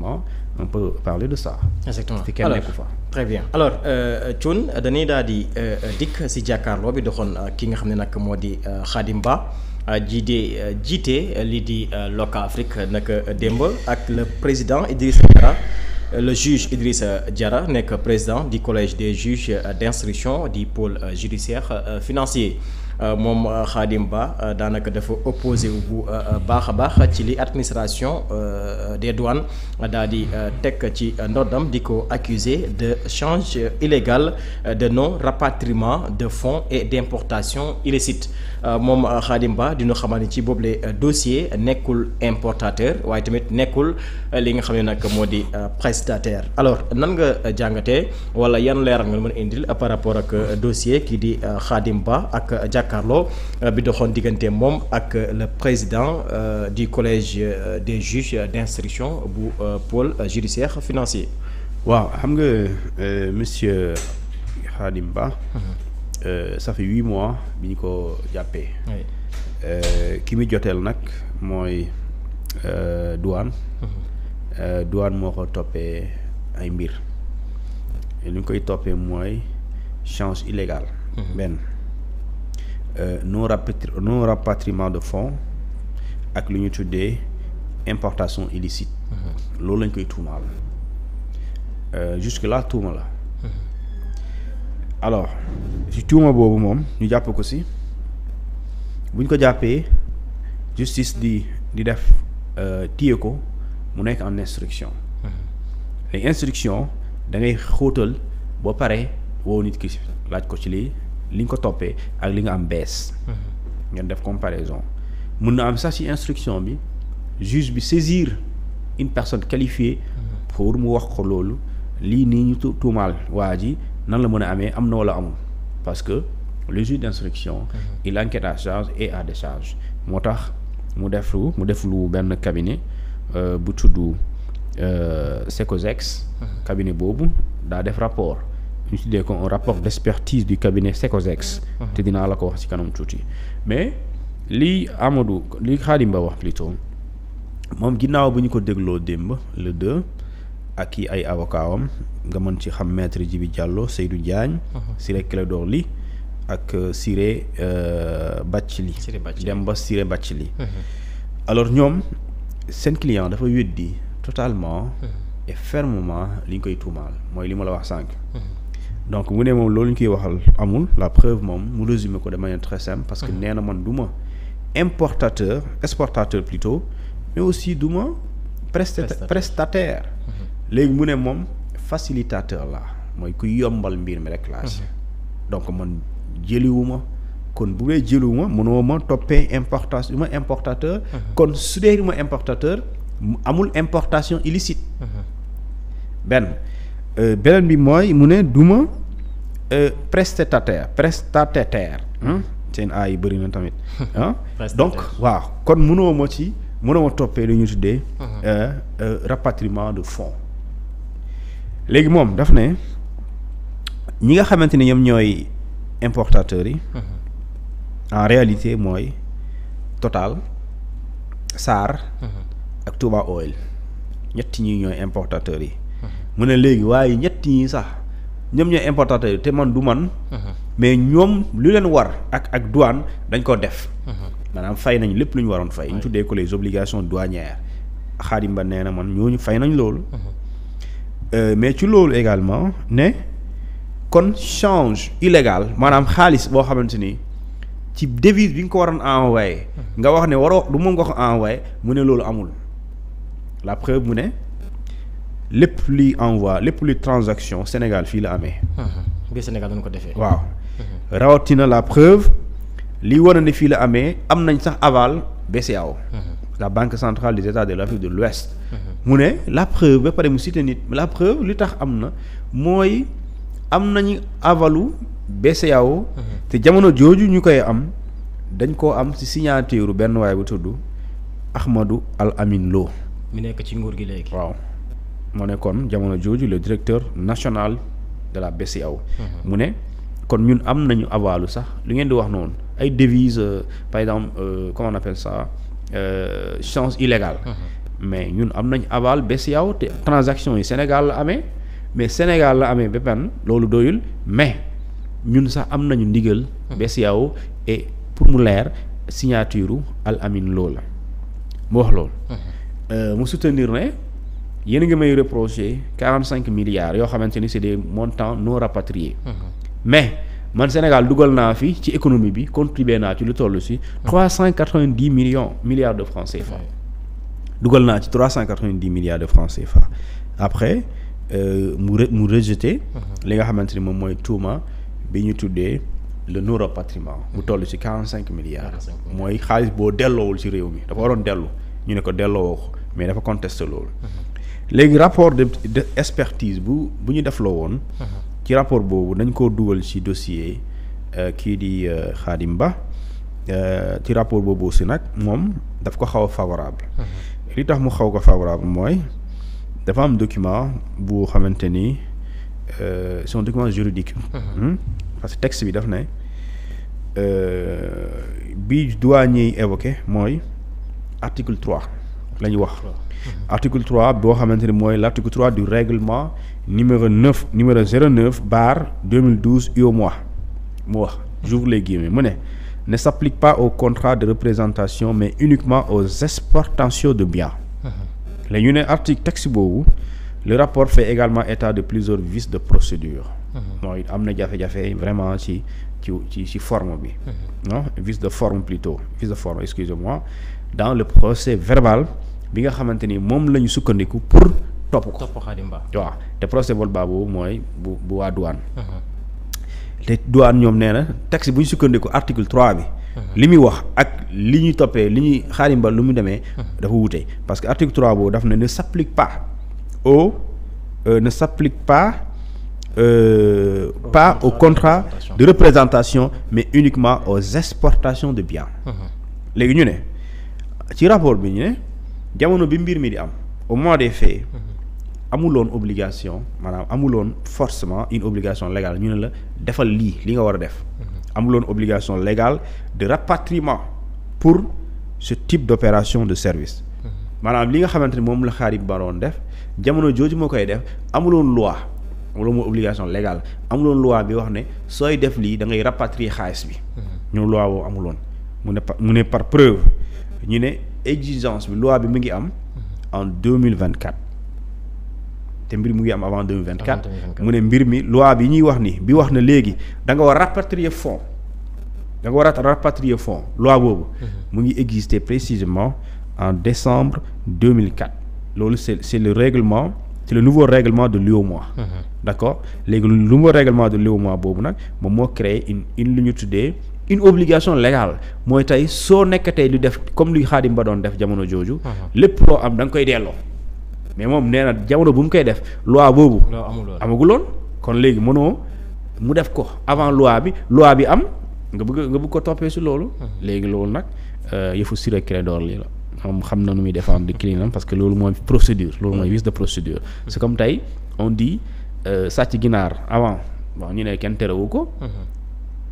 effectivement on peut parler de ça. exactement te kenn nekku fa. très bien alors Thioune dañuy daal di dikk si jàkkaarloo bi doxoon ki nga xam ne nag moo di Khadim Ba jiite lii di Locafrique nag démb ak le président Idrissa Diarra le juge Idrissa Diarra nekk président du collège des juges d'instruction du pôle judiciaire financier. moom Khadim Ba daanaka dafa opposé wu bu baax a baax ci li administration des douanes daal di teg ci ndoddam di ko accusé de change illégal de non rapatriement de fonds et d'importation illicite moom Khadim Ba dina xamal ni ci boobule dossier nekkul importateur waaye tamit nekkul li nga xam ne nag moo di prestataire alors nan nga jàngatee wala yan leeral nga mën a indil par rapport ak dossier kii di Khadim Ba ak Carlo bi doxoon diggante moom ak le président du collège des juges d'instruction bu pôle judiciaire financier. waaw xam nga monsieur Khadim Ba. Ça fait 8 mois bi ñu ko jàppee. ki mu joteel nag mooy douane. douane moo ko toppee ay mbir li ñu koy toppee mooy change illégal. benn. non rapatriement de fonds ak lu ñu tuddee importation illicite. loolu lañ koy tuumaal jusque là tuuma la. alors ci tuuma boobu moom ñu jàpp ko ci bu ñu ko jàppee justice di def téye ko mu nekk en instruction. les instruction da ngay xóotal ba pare woo nit ki laaj ko ci lii. li nga ko toppee ak li nga am bees. ngeen def comparaison mun na am sax ci instruction bi juge bi saisir une personne qualifiée. pour mu wax ko loolu lii nii ñu tuumaal waa ji nan la mën a amee am na wala amul parce que le juge d'instruction. il enquête à charge et à décharge moo tax mu def lu benn cabinet bu tudd Secosex. cabinet boobu daa def rapport. ñu tuddee ko un rapport d'expertise du cabinet Secosex. te dinaa la ko wax ci kanam tuuti mais li Khadim Ba wax plutôt moom ginnaaw bu ñu ko dégloo démb le 2 ak ki ay avocat am nga mën ci xam maître Djibi Diallo Seydou Diagne. Ciré Clédor Ly ak Ciré Bathily. Demba Ciré Bathily. alors ñoom seen client dafa weddi totalement et fermement li ñu koy tuumaal mooy li ma la wax sànq. donc mu ne moom loolu ñu koy waxal amul la preuve moom mu résumé ko de manière très simple parce que nee na man du ma exportateur plutôt mais aussi du ma prestataire. léegi mu ne moom facilitateur la mooy ku yombal mbir mi rek laa si. donc man jëliwuma kon bu dee jëliwuma mënoo ma toppee importateur. kon su dee ma importateur amul importation illicite. beneen bi mooy mu ne duma prestataire seen ay yi bëri na tamit donc waaw kon mënoo ma toppee lu ñu tuddee rapatriement de fonds léegi moom daf ne ñi nga xamante ne ñoom ñooy importateurs yi en réalité mooy Total SAR ak Touba Oil ñetti ñi ñooy importateurs yi mu ne léegi waaye ñett ñi sax ñoom ñooy importateurs yi te man du man mais ñoom lu leen war ak douane dañ ko def maanaam fay nañ lépp lu ñu waroon fay ñu tuddee ko les obligations douanières Khadim Ba nee na man ñooñu fay nañ loolu mais ci loolu également ne kon change illégal maanaam xaalis boo xamante ni ci devise bi nga ko waroon envoyé nga wax ne waroo du moom nga ko envoyé mu ne loolu amul la preuve mu ne lépp luy envoi lépp luy transaction Sénégal fii la amee. biir Sénégal dañ ko defee. waaw rawatina la preuve li wane ne fii la amee am nañ sax aval BCEAO. la Banque centrale des États de l'Afrique de l'Ouest. mu ne la preuve ba pare mu cité nit la preuve li tax am na mooy am nañu avalu BCEAO. te jamono jooju ñu koy am dañ koo am ci signature benn waay bu tudd Ahmadou Al Amin Lo. mi nekk ci nguur gi léegi. waaw moo ne kon jamono jooju le directeur national de la BCEAO. mu ne kon ñun am nañu avalu sax lu ngeen di wax noonu ay devises par exemple comment on appelle ça change illégale. mais ñun am nañ aval BCEAO te transaction yi Sénégal la amee mais Sénégal la amee ba pen loolu doyul mais ñun sax am nañu ndigal BCEAO et pour mu leer signature Al Amin Lo la mu wax loolu mu soutenir ne yéen a ngi may reprocher 45 milliards yoo xamante ni c'est des montants non rapatriés mais man Sénégal dugal naa fi ci économie bi contribué naa ci lu toll si 390 milliards de francs CFA dugal naa ci 390 milliards de francs CFA après mu rejeté li nga xamante ni moom mooy tuuma bi ñu tuddee le non rapatriement mu toll ci 45 milliards mooy xaalis boo delloowul ci réew mi dafa waroon dellu ñu ne ko delloowoo ko mais dafa contesté loolu léegi rapport de expertise bu ñu def loo woon ci rapport boobu dañ koo dugal ci dossier kii di Khadim Ba ci rapport boobu aussi nag moom daf ko xaw a favorable li tax mu xaw ko favorable mooy dafa am document bu xamante ni c'est un document juridique parce que texte bi daf ne bi douanier évoqué mooy article 3 la ñu wax article 3 boo xamante ni mooy l'article 3 du règlement numéro 09/2012 UEMOA mu wax j'ouvre les guillemets mu ne s'applique pas aux contrats de représentation mais uniquement aux exportations de biens léegi ñu ne article texte boobu le rapport fait également état de plusieurs vices de procédure mooy am na jafe-jafe vraiment ci forme bi non vice de forme plutôt vice de forme excusez-moi dans le procès verbal bi nga xamante ni moom la ñu sukkandiku pour topp Khadim Ba waaw te procès verbal boobu mooy bu waa douane te douane ñoom nee na texte bu ñu sukkandiku article 3 bi li muy wax ak li ñuy toppee li ñuy Khadim Ba lu mu demee dafa wute parce que article 3 boobu daf ne s'applique pas au contrat de représentation mais uniquement aux exportations de biens léegi ñu ne ci rapport bi ñu ne jamono bi mbir mi di am au moment des faits amuloon obligation maanaam amuloon forcément une obligation légale ñu ne la defal li nga war a def amuloon obligation légale de rapatriement pour ce type d'opération de service maanaam li nga xamante ni moom la Khadim Ba doon def jamono jooju moo koy def amuloon loi amuloon obligation légale amuloon loi bi wax ne sooy def lii da ngay rapatrier xaalis bi ñu loi boobu amuloon mu ne par preuve ñu ne exigence bi loi bi mu ngi am en 2024 te mbir mu ngi am avant 2024 mu ne mbir mi loi bi ñuy wax ni bi wax na léegi da nga war rapatrier fonds loi boobu mu ngi exister précisément en décembre 2004 loolu c'est le règlement c'est le nouveau règlement de l'UEMOA d'accord léegi le nouveau règlement de l'UEMOA boobu nag moom moo créé une lu ñu tuddee une obligation légale mooy tey soo nekkatee lu def comme luy Khadim Ba doon def jamono jooju lépp loo am da nga koy delloo mais moom nee na jamono bu mu koy def loi boobu amaguloon kon léegi mënoo mu def ko avant loi bi am nga bëgg ko toppee si loolu léegi loolu nag yëfu Ciré Clédor Ly la moom xam na nu muy défendre client parce que loolu mooy procédure loolu mooy vice de procédure c'est comme tey on dit sàcc ginaar avant bon ñu ne kenn terewu ko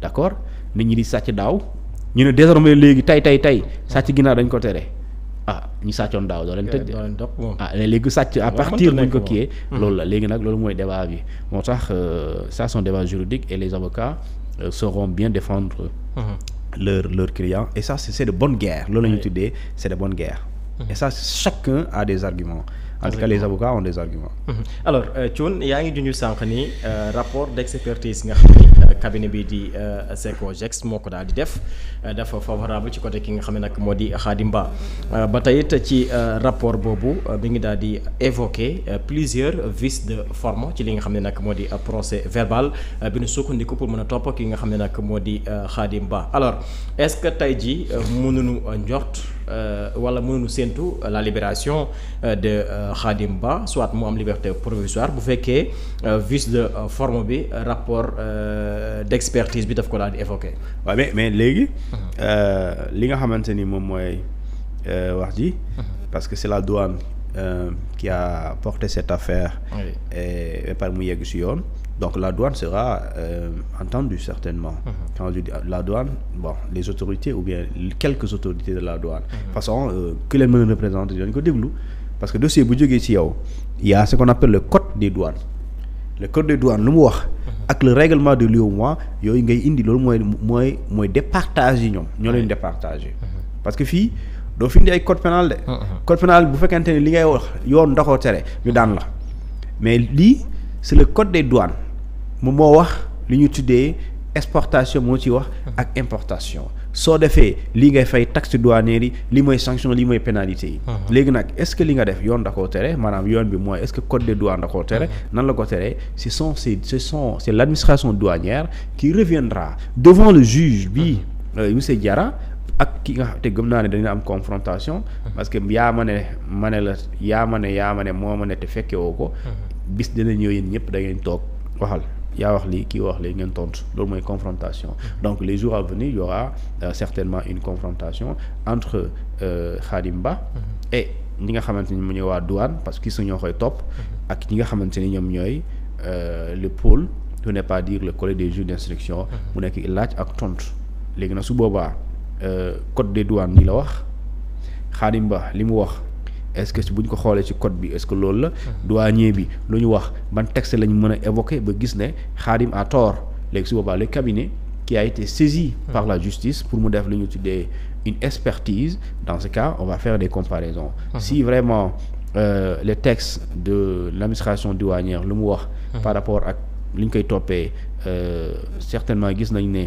d'accord nit ñi di sàcc daaw ñu ne désormais léegi tey sàcc ginaar dañ ko tere ñi sàccoon daaw doo leen tëj léegi sàcc à partir buñ ko kiiyee loolu la léegi nag loolu mooy débat bi moo tax ça c'est un débat juridique et les avocats sauront bien défendre leur client et ça c'est de bonne guerre loolu la ñuy tuddee c'est de bonne guerre et ça chacun a des arguments en tout cas les avocats ont des arguments alors Thioune yaa ngi junj sànq ni rapport d'expertise nga xam ni cabinet bi di Secogex moo ko daal di def dafa favorable ci côté ki nga xam ne nag moo di Khadim Ba ba tey it ci rapport boobu bi ngi daal di évoquer plusieurs vices de forme ci li nga xam ne nag moo di procès verbal bi nu sukkandiku pour mën a topp ki nga xam ne nag moo di Khadim Ba alors est-ce que tey jii mënuñu njort wala mënuñu séntu la libération de Khadim Ba soit mu am liberté provisoire bu fekkee vice de forme bi rapport d'expertise bi daf ko daal di évoquer. waaw mais léegi li nga xamante ni moom mooy wax ji parce que c'est la douane qui a porté cette affaire et par mu yegg ci yoon donc la douane sera entendue certainement quand je dis la douane bon les autorités ou bien quelques autorités de la douane façon ki leen mën a représenter dañ ko déglu parce que dossier bu jógee ci yow il y a ce qu'on appelle le code des douanes le code des douanes lu mu wax ak le règlement de l'UEMOA yooyu ngay indi loolu mooy départage yi ñoo leen départager parce que fii doo fi indi ay code pénal de code pénal bu fekkente ne li ngay wax yoon da koo tere ñu daan la mais lii c'est le code des douanes moom moo wax li ñu tuddee exportation moo ci wax ak importation soo defee lii ngay fay taxe douanière yi lii mooy sanction lii mooy pénalité yi léegi nag est-ce que li nga def yoon da koo tere maanaam yoon bi mooy est-ce que code des douanes da koo tere nan la ko tere c'est l'administration douanière qui reviendra devant le juge bi monsieur Diarra ak ki nga te gëm naa ne dañu am confrontation parce que yaa ma ne la yaa ma ne moo ma ne te fekke woo ko bis dina ñëw yéen ñëpp da ngeen toog waxal yaa wax lii kii wax lii ngeen tontu loolu mooy confrontation donc les jours à venir il y aura certainement une confrontation entre Khadim Ba et ñi nga xamante ni mu ñëw waa douane parce que su ñoo koy topp ak ñi nga xamante ni ñoom ñooy le pôle pour ne pas dire le collège des juges d'instruction mu nekk laaj ak tontu léegi nag su boobaa code des douanes nii la wax Khadim Ba li mu wax est-ce que bu ñu ko xoolee ci code bi est-ce que loolu la douanier bi lu ñu wax ban texte la ñu mën a évoquer ba gis ne Khadim a tort léegi su boobaa le cabinet qui a été saisi par la justice pour mu def lu ñu tuddee une expertise dans ce cas on va faire des comparaisons si vraiment les textes de l'administration douanière lu mu wax par rapport ak li ñu koy toppee certainement gis nañ ne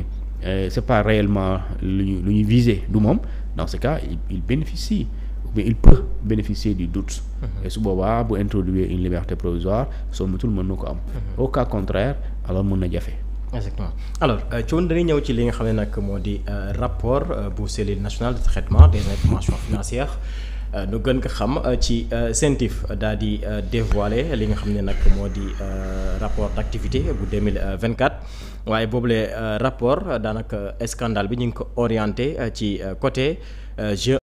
c'est pas réellement lu ñuy viser du moom dans ce cas il bénéficie mais il peut bénéficier du doute et su boobaa bu introduire une liberté provisoire soo mutul mën na ko am au cas contraire alors mën na jafe exactement alors Thione dañuy ñëw ci li nga xam ne nag moo di rapport bu cellule nationale de traitement des informations financières nu gën ko xam ci CENTIF daal di dévoiler li nga xam ne nag moo di rapport d'activité bu 2024 waaye boobule rapport daanaka scandale bi ñu ngi ko orienté ci côté jeu